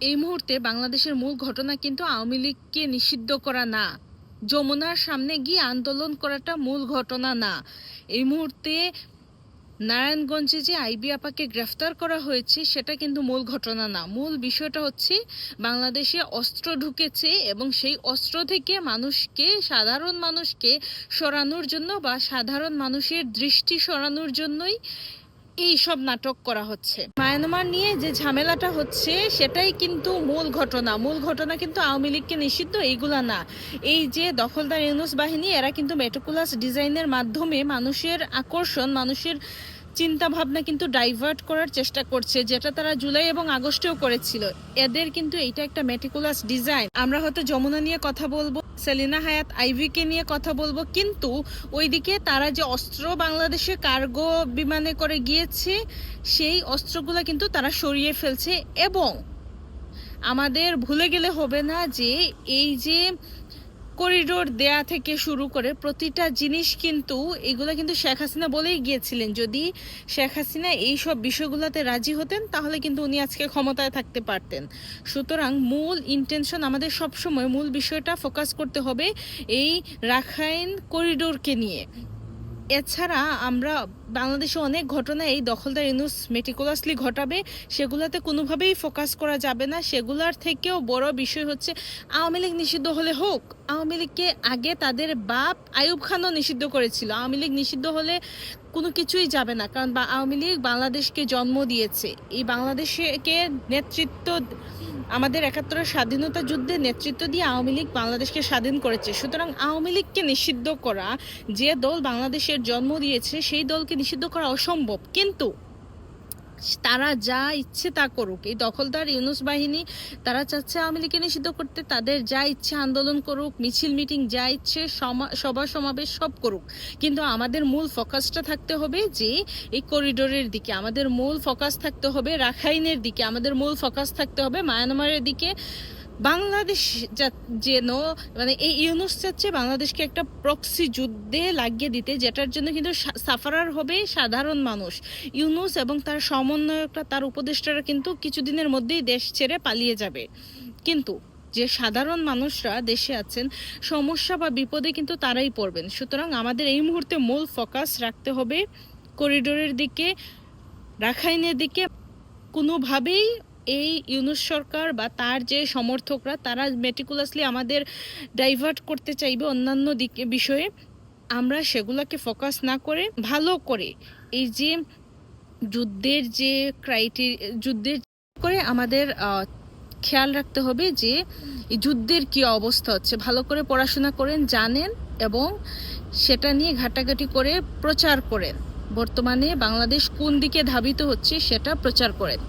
এই মুহূর্তে বাংলাদেশের মূল ঘটনা কিন্তু আওয়ামী লীগকে নিষিদ্ধ করা না, যমুনার সামনে গিয়ে আন্দোলন করাটা মূল ঘটনা না। এই মুহূর্তে নারায়ণগঞ্জে যে আইবি আপাকে গ্রেফতার করা হয়েছে সেটা কিন্তু মূল ঘটনা না। মূল বিষয়টা হচ্ছে বাংলাদেশে অস্ত্র ঢুকেছে এবং সেই অস্ত্র থেকে সাধারণ মানুষকে সরানোর জন্য বা সাধারণ মানুষের দৃষ্টি সরানোর জন্যই এই সব নাটক করা হচ্ছে। মায়ানমার নিয়ে যে ঝামেলাটা হচ্ছে সেটাই কিন্তু মূল ঘটনা কিন্তু আওয়ামী লীগকে নিষিদ্ধ এইগুলা না। এই যে দখলদার ইউনূস বাহিনী, এরা কিন্তু মেটিকুলাস ডিজাইনের মাধ্যমে মানুষের আকর্ষণ, মানুষের চিন্তা ভাবনা কিন্তু ডাইভার্ট করার চেষ্টা করছে, যেটা তারা জুলাই এবং আগস্টেও করেছিল। এদের কিন্তু এইটা একটা মেটিকুলাস ডিজাইন। আমরা হয়তো যমুনা নিয়ে কথা বলবো, সেলিনা হায়াৎ আইভিকে নিয়ে কথা বলবো, কিন্তু ওইদিকে তারা যে অস্ত্র বাংলাদেশে কার্গো বিমানে করে গিয়েছে সেই অস্ত্রগুলো কিন্তু তারা সরিয়ে ফেলছে। এবং আমাদের ভুলে গেলে হবে না যে এই যে করিডোর দেয়া থেকে শুরু করে প্রতিটা জিনিস কিন্তু এগুলো কিন্তু শেখ হাসিনা বলেই গিয়েছিলেন। যদি শেখ হাসিনা এই সব বিষয়গুলোতে রাজি হতেন তাহলে কিন্তু উনি আজকে ক্ষমতায় থাকতে পারতেন। সুতরাং মূল ইন্টেনশন আমাদের সবসময় মূল বিষয়টা ফোকাস করতে হবে এই রাখাইন করিডোরকে নিয়ে। এছাড়া আমরা বাংলাদেশে অনেক ঘটনা এই দখলদার ইউনূস মেটিকুলাসলি ঘটাবে, সেগুলোতে কোনোভাবেই ফোকাস করা যাবে না। সেগুলোর থেকেও বড় বিষয় হচ্ছে আওয়ামী লীগ নিষিদ্ধ হলে হোক। আওয়ামী লীগকে আগে তাদের বাপ আইয়ুব খানও নিষিদ্ধ করেছিল। আওয়ামী লীগ নিষিদ্ধ হলে কোনো কিছুই যাবে না, কারণ আওয়ামী লীগ বাংলাদেশকে জন্ম দিয়েছে। এই বাংলাদেশকে নেতৃত্ব, আমাদের ৭১ স্বাধীনতা যুদ্ধে নেতৃত্ব দিয়ে আওয়ামী লীগ বাংলাদেশকে স্বাধীন করেছে। সুতরাং আওয়ামী লীগকে নিষিদ্ধ করা, যে দল বাংলাদেশের জন্ম দিয়েছে সেই দলকে নিষিদ্ধ করা অসম্ভব। কিন্তু তারা যা ইচ্ছে তা করুক, এই দখলদার ইউনূস বাহিনী তারা চাচ্ছে আওয়ামী লীগকে নিষিদ্ধ করতে। তাদের যা ইচ্ছে আন্দোলন করুক, মিছিল মিটিং যা ইচ্ছে সভা সমাবেশ সব করুক, কিন্তু আমাদের মূল ফোকাসটা থাকতে হবে যে এই করিডোরের দিকে। আমাদের মূল ফোকাস থাকতে হবে রাখাইনের দিকে। আমাদের মূল ফোকাস থাকতে হবে মায়ানমারের দিকে। বাংলাদেশ যেন মানে এই ইউনূস চাচ্ছে বাংলাদেশকে একটা প্রক্সি যুদ্ধে লাগিয়ে দিতে, যেটার জন্য কিন্তু সাফারার হবে সাধারণ মানুষ। ইউনূস এবং তার সমন্বয়করা, তার উপদেষ্টারা কিন্তু কিছুদিনের মধ্যেই দেশ ছেড়ে পালিয়ে যাবে। কিন্তু যে সাধারণ মানুষরা দেশে আছেন, সমস্যা বা বিপদে কিন্তু তারাই পড়বেন। সুতরাং আমাদের এই মুহূর্তে মূল ফোকাস রাখতে হবে করিডোরের দিকে, রাখাইনের দিকে। কোনোভাবেই এই ইউনূস সরকার বা তার যে সমর্থকরা তারা মেটিকুলাসলি আমাদের ডাইভার্ট করতে চাইবে অন্যান্য বিষয়ে। আমরা সেগুলোকে ফোকাস না করে ভালো করে এই যে যুদ্ধের যে যুদ্ধের করে আমাদের খেয়াল রাখতে হবে যে এই যুদ্ধের কি অবস্থা হচ্ছে। ভালো করে পড়াশোনা করেন, জানেন এবং সেটা নিয়ে ঘাটাঘাটি করে প্রচার করেন। বর্তমানে বাংলাদেশ কোন দিকে ধাবিত হচ্ছে সেটা প্রচার করেন।